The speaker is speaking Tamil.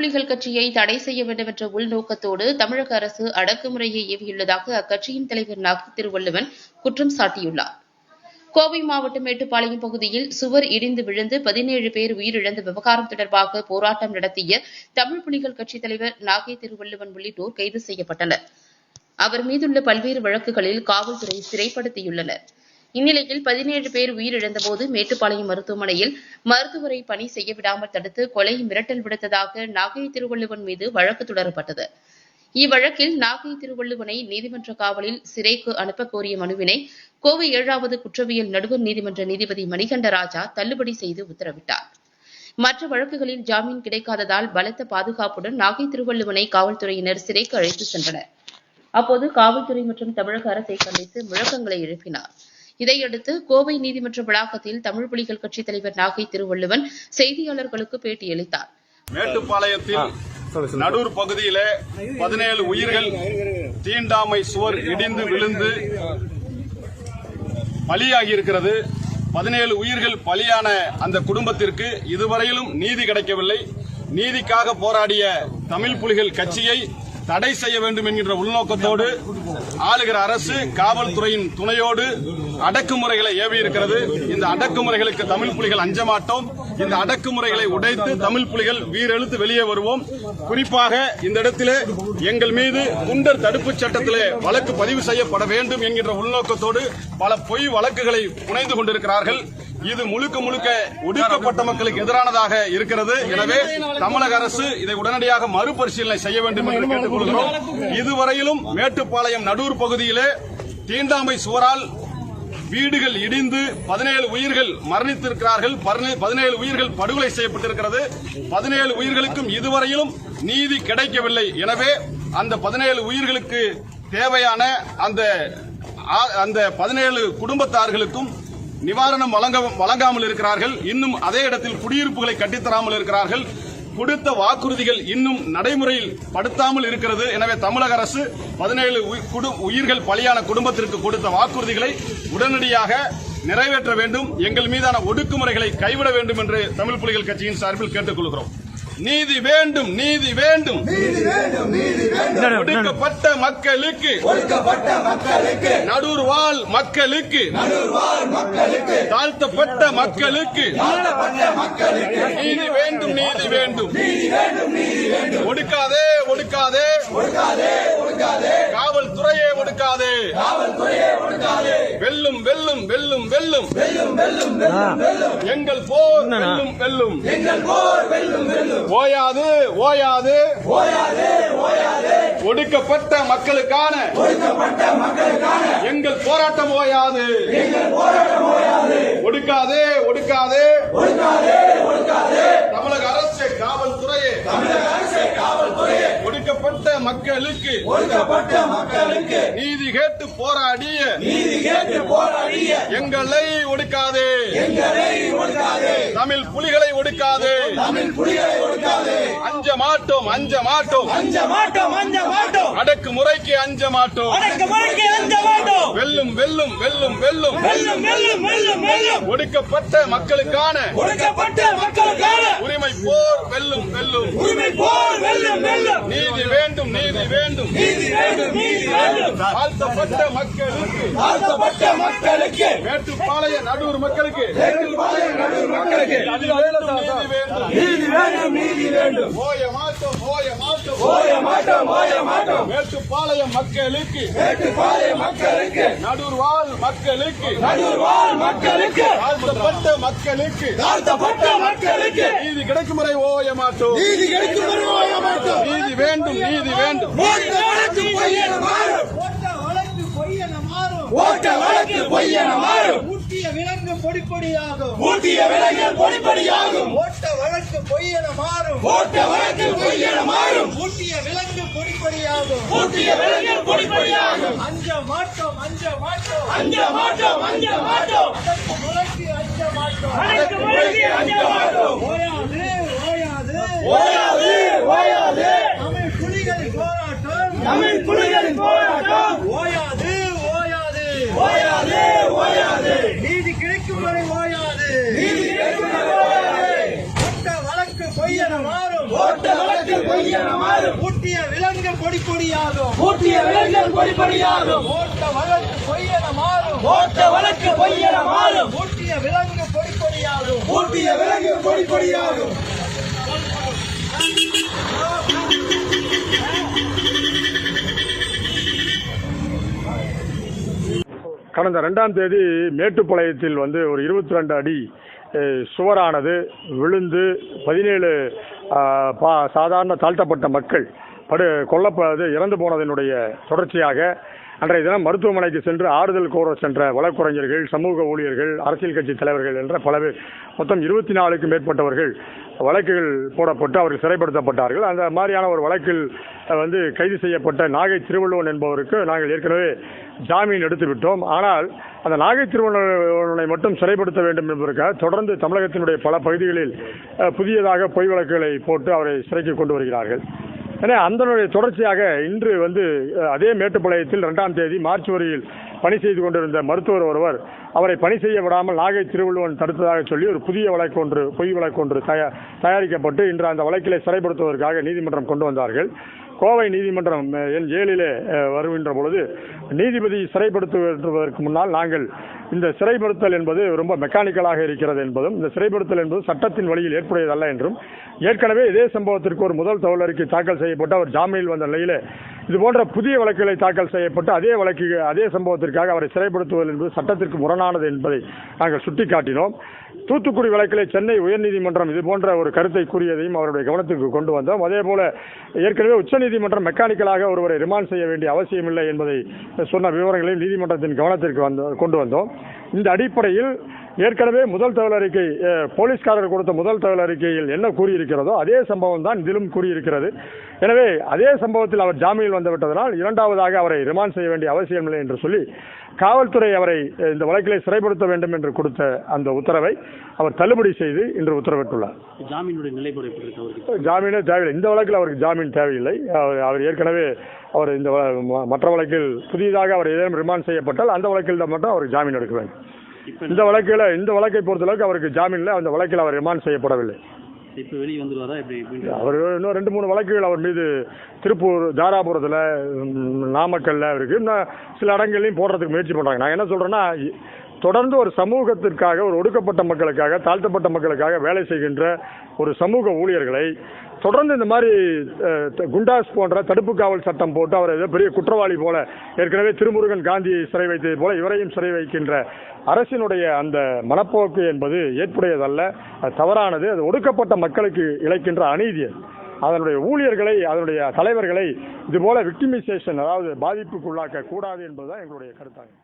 புலிகள் கட்சியை தடை செய்ய வேண்டும் என்ற உள்நோக்கத்தோடு தமிழக அரசு அடக்குமுறையை ஏவியுள்ளதாக அக்கட்சியின் தலைவர் நாகை திருவள்ளுவன் குற்றம் சாட்டியுள்ளார். கோவை மாவட்டம் மேட்டுப்பாளையம் பகுதியில் சுவர் இடிந்து விழுந்து 17 பேர் உயிரிழந்த விவகாரம் தொடர்பாக போராட்டம் நடத்திய தமிழ் புலிகள் கட்சித் தலைவர் நாகை திருவள்ளுவன் உள்ளிட்டோர் கைது செய்யப்பட்டனர். அவர் மீதுள்ள பல்வேறு வழக்குகளில் காவல்துறை சிறைப்படுத்தியுள்ளனர். இந்நிலையில் 17 பேர் உயிரிழந்தபோது மேட்டுப்பாளையம் மருத்துவமனையில் மருத்துவரை பணி செய்ய விடாமல் தடுத்து கொலை மிரட்டல் விடுத்ததாக நாகை திருவள்ளுவன் மீது வழக்கு தொடரப்பட்டது. இவ்வழக்கில் நாகை திருவள்ளுவனை நீதிமன்ற காவலில் சிறைக்கு அனுப்ப கோரிய மனுவினை கோவை 7வது குற்றவியல் நடுவர் நீதிமன்ற நீதிபதி மணிகண்டராஜா தள்ளுபடி செய்து உத்தரவிட்டார். மற்ற வழக்குகளில் ஜாமீன் கிடைக்காததால் பலத்த பாதுகாப்புடன் நாகை திருவள்ளுவனை காவல்துறையினர் சிறைக்கு அழைத்து சென்றனர். அப்போது காவல்துறை மற்றும் தமிழக அரசை கண்டித்து முழக்கங்களை எழுப்பினார். இதையடுத்து கோவை நீதிமன்ற வளாகத்தில் தமிழ் புலிகள் கட்சித் தலைவர் நாகை திருவள்ளுவன் செய்தியாளர்களுக்கு பேட்டியளித்தார். மேட்டுப்பாளையத்தில் நடூர் பகுதியிலே 17 உயிர்கள் தீண்டாமை சுவர் இடிந்து விழுந்து பலியாகி இருக்கிறது. 17 உயிர்கள் பலியான அந்த குடும்பத்திற்கு இதுவரையிலும் நீதி கிடைக்கவில்லை. நீதிக்காக போராடிய தமிழ் புலிகள் கட்சியை தடை செய்ய வேண்டும் என்கின்ற உள்நோக்கத்தோடு ஆளுகிற அரசு காவல்துறையின் துணையோடு அடக்குமுறைகளை ஏவியிருக்கிறது. இந்த அடக்குமுறைகளுக்கு தமிழ் புலிகள் அஞ்ச மாட்டோம். இந்த அடக்குமுறைகளை உடைத்து தமிழ் புலிகள் வீரெழுத்து வெளியே வருவோம். குறிப்பாக இந்த இடத்திலே எங்கள் மீது குண்டர் தடுப்புச் சட்டத்திலே வழக்கு பதிவு செய்யப்பட வேண்டும் என்கின்ற உள்நோக்கத்தோடு பல பொய் வழக்குகளை புனைந்து கொண்டிருக்கிறார்கள். இது முழுக்க முழுக்க ஒடுக்கப்பட்ட மக்களுக்கு எதிரானதாக இருக்கிறது. எனவே தமிழக அரசு இதை உடனடியாக மறுபரிசீலனை செய்ய வேண்டும் என்று கேட்டுக்கொள்கிறோம். இதுவரையிலும் மேட்டுப்பாளையம் நடூர் பகுதியிலே தீண்டாமை சுவரால் வீடுகள் இடிந்து 17 உயிர்கள் மரணித்திருக்கிறார்கள். 17 உயிர்கள் படுகொலை செய்யப்பட்டிருக்கிறது. 17 உயிர்களுக்கும் இதுவரையிலும் நீதி கிடைக்கவில்லை. எனவே அந்த 17 உயிர்களுக்கு தேவையான அந்த 17 குடும்பத்தார்களுக்கும் நிவாரணம் வழங்காமல் இருக்கிறார்கள். இன்னும் அதே இடத்தில் குடியிருப்புகளை கட்டித்தராமல் இருக்கிறார்கள். கொடுத்த வாக்குறுதிகள் இன்னும் நடைமுறையில் படுத்தாமல் இருக்கிறது. எனவே தமிழக அரசு 17 உயிர்கள் பலியான குடும்பத்திற்கு கொடுத்த வாக்குறுதிகளை உடனடியாக நிறைவேற்ற வேண்டும். எங்கள் மீதான ஒடுக்குமுறைகளை கைவிட வேண்டும் என்று தமிழ் புலிகள் கட்சியின் சார்பில் கேட்டுக்கொள்கிறோம். நீதி வேண்டும், நீதி வேண்டும். ஒடுக்கப்பட்ட மக்களுக்கு, நடூர் வாழ் மக்களுக்கு, தாழ்த்தப்பட்ட மக்களுக்கு நீதி வேண்டும், நீதி வேண்டும். ஒடுக்காதே, ஒடுக்காதே, காவல்துறையே ஒடுக்காதே. வெல்லும், வெல்லும், வெல்லும், வெல்லும். எங்கள் போர் வெல்லும், வெல்லும். ஓயாது, ஓயாது, ஒடுக்கப்பட்ட மக்களுக்கான எங்கள் போராட்டம் ஓயாது. ஒடுக்காதே, ஒடுக்காதே, தமிழக அரசு காவல்துறையே ஒடுக்கப்பட்ட மக்களுக்கு நீதி கேட்டு போராடிய எங்களை ஒடுக்காதே. தமிழ் புலிகளை ஒடுக்காதே. அஞ்ச மாட்டோம், அஞ்ச மாட்டோம், அடக்குமுறைக்கு அஞ்ச மாட்டோம். வெல்லும், வெல்லும், வெல்லும், வெல்லும். ஒடுக்கப்பட்ட மக்களுக்கான உரிமை போர் வெல்லும், வெல்லும். நீதி வேண்டும், நீதி வேண்டும். தாழ்த்தப்பட்ட மக்களுக்கு, மேட்டுப்பாளைய நடூர் மக்களுக்கு நீதி வேண்டும். ஓய மாட்டோம், ஓய மாட்டோம், ஓய மாட்டோம், ஓய மாட்டோம். மேட்டுப்பாளையம் மக்களுக்கு, நடூர் வாழ் மக்களுக்கு, தாழ்த்தப்பட்ட மக்களுக்கு நீதி கிடைக்கும் வரை ஓய மாட்டோம். நீதி வேண்டும், நீதி வேண்டும். ஓட்ட வழக்கு பொய்யென மாறும். ஊட்டிய விலங்கு பொடிப்படியாகும். ஓட்ட வழக்கு பொய்யென மாறும். ஊட்டிய விலங்கு பொடிப்படியாகும். அஞ்ச மாட்டோம், அஞ்ச மாட்டோம், அடக்குமுறைக்கு அஞ்ச மாட்டோம். ஓயாது, தமிழ் புலிகளின் போராட்டம் ஓயாது. நீதி கிடைக்கும் வரை ஓயாது. ஓட்ட வழக்கு பொய்யென மாறும். வழக்கு பொய்யென மாறும். ஊட்டிய விலங்கு பொடி பொடியாகும். ஊட்டிய விலங்கு பொடி பொடியாகும். ஓட்ட வழக்கு பொய்யென மாறும். ஓட்ட வழக்கு பொய்யென மாறும். ஊட்டிய விலங்கு பொடி பொடியாகும். ஊட்டிய விலங்கு பொடி பொடியாகும். கடந்த 2ஆம் தேதி மேட்டுப்பாளையத்தில் ஒரு 22 அடி சுவரானது விழுந்து 17 சாதாரண தாழ்த்தப்பட்ட மக்கள் இறந்து போனதனுடைய தொடர்ச்சியாக அன்றைய தினம் மருத்துவமனைக்கு சென்று ஆறுதல் கூற சென்ற வழக்குரைஞர்கள், சமூக ஊழியர்கள், அரசியல் கட்சி தலைவர்கள் என்ற பல பேர், மொத்தம் 24க்கும் மேற்பட்டவர்கள் வழக்குகள் போடப்பட்டு அவர்கள் சிறைப்படுத்தப்பட்டார்கள். அந்த மாதிரியான ஒரு வழக்கில் கைது செய்யப்பட்ட நாகை திருவள்ளுவன் என்பவருக்கு நாங்கள் ஏற்கனவே ஜாமீன் எடுத்து விட்டோம். ஆனால் அந்த நாகை திருவள்ளுவனை மட்டும் சிறைப்படுத்த வேண்டும் என்பதற்காக தொடர்ந்து தமிழகத்தினுடைய பல பகுதிகளில் புதியதாக பொய் வழக்குகளை போட்டு அவரை சிறைக்கு கொண்டு வருகிறார்கள். ஏன்னா அதனுடைய தொடர்ச்சியாக இன்று அதே மேட்டுப்பாளையத்தில் 2ஆம் தேதி மார்ச் வரையில் பணி செய்து கொண்டிருந்த மருத்துவர் ஒருவர் அவரை பணி செய்ய விடாமல் நாகை திருவள்ளுவன் தடுத்ததாக சொல்லி ஒரு புதிய வழக்கு பொய் வழக்கு தயாரிக்கப்பட்டு இன்று அந்த வழக்கிலே சிறைப்படுத்துவதற்காக நீதிமன்றம் கொண்டு வந்தார்கள். கோவை நீதிமன்றம் எண் 7 வருகின்ற பொழுது நீதிபதி சிறைப்படுத்துவதற்கு முன்னால் நாங்கள் இந்த சிறைப்படுத்தல் என்பது ரொம்ப மெக்கானிக்கலாக இருக்கிறது என்பதும், இந்த சிறைப்படுத்தல் என்பது சட்டத்தின் வழியில் ஏற்புடையதல்ல என்றும், ஏற்கனவே இதே சம்பவத்திற்கு ஒரு முதல் தகவல் அறிக்கை தாக்கல் செய்யப்பட்டு அவர் ஜாமீனில் வந்த நிலையில் இதுபோன்ற புதிய வழக்குகளை தாக்கல் செய்யப்பட்டு அதே சம்பவத்திற்காக அவரை சிறைப்படுத்துவது என்பது சட்டத்திற்கு முரணானது என்பதை நாங்கள் சுட்டிக்காட்டினோம். தூத்துக்குடி வழக்கிலே சென்னை உயர்நீதிமன்றம் இதுபோன்ற ஒரு கருத்தை கூறியதையும் அவருடைய கவனத்துக்கு கொண்டு வந்தோம். அதேபோல ஏற்கனவே உச்சநீதிமன்றம் மெக்கானிக்கலாக ஒருவரை ரிமாண்ட் செய்ய வேண்டிய அவசியமில்லை என்பதை சொன்ன விவரங்களையும் நீதிமன்றத்தின் கவனத்திற்கு கொண்டு வந்தோம். இந்த அடிப்படையில் ஏற்கனவே முதல் தகவல் அறிக்கை போலீஸ்காரர் கொடுத்த முதல் தகவல் அறிக்கையில் என்ன கூறியிருக்கிறதோ அதே சம்பவம் தான் இதிலும் கூறியிருக்கிறது. எனவே அதே சம்பவத்தில் அவர் ஜாமீனில் வந்துவிட்டதனால் இரண்டாவதாக அவரை ரிமாண்ட் செய்ய வேண்டிய அவசியமில்லை என்று சொல்லி காவல்துறை அவரை இந்த வழக்கிலே சிறைப்படுத்த வேண்டும் என்று கொடுத்த அந்த உத்தரவை அவர் தள்ளுபடி செய்து இன்று உத்தரவிட்டுள்ளார். ஜாமீனுடைய நிலைப்பாடு எப்படி இருக்கு அவருக்கு? ஜாமீனே தேவையில்லை. இந்த வழக்கில் அவருக்கு ஜாமீன் தேவையில்லை. அவர் ஏற்கனவே இந்த மற்ற வழக்கில் புதிதாக அவர் ஏதேனும் ரிமாண்ட் செய்யப்பட்டால் அந்த வழக்கில் மட்டும் அவருக்கு ஜாமீன் எடுக்க வேண்டும். இந்த வழக்கை பொறுத்தளவுக்கு அவருக்கு ஜாமீன்ல அந்த வழக்கில் அவர் ரிமாண்ட் செய்யப்படவில்லை. இப்போ வெளியே வந்துருவாரா? அவர் இன்னும் 2-3 வழக்குகள் அவர் மீது திருப்பூர், தாராபுரத்தில், நாமக்கல்ல இருக்கு. இன்னும் சில இடங்கள்லையும் போடுறதுக்கு முயற்சி பண்றாங்க. நான் என்ன சொல்றேன்னா, தொடர்ந்து ஒரு சமூகத்திற்காக, ஒரு ஒடுக்கப்பட்ட மக்களுக்காக, தாழ்த்தப்பட்ட மக்களுக்காக வேலை செய்கின்ற ஒரு சமூக ஊழியர்களை தொடர்ந்து இந்த மாதிரி குண்டாஸ் போன்ற தடுப்பு காவல் சட்டம் போட்டு அவரை ஏதோ பெரிய குற்றவாளி போல, ஏற்கனவே திருமுருகன் காந்தியை சிறை வைத்தது போல இவரையும் சிறை வைக்கின்ற அரசினுடைய அந்த மனப்போக்கு என்பது ஏற்புடையதல்ல, அது தவறானது. அது ஒடுக்கப்பட்ட மக்களுக்கு இழைக்கின்ற அநீதி. அதனுடைய ஊழியர்களை, அதனுடைய தலைவர்களை இதுபோல விக்டிமைசேஷன், அதாவது பாதிப்புக்குள்ளாக்க கூடாது என்பதுதான் எங்களுடைய கருத்தாகும்.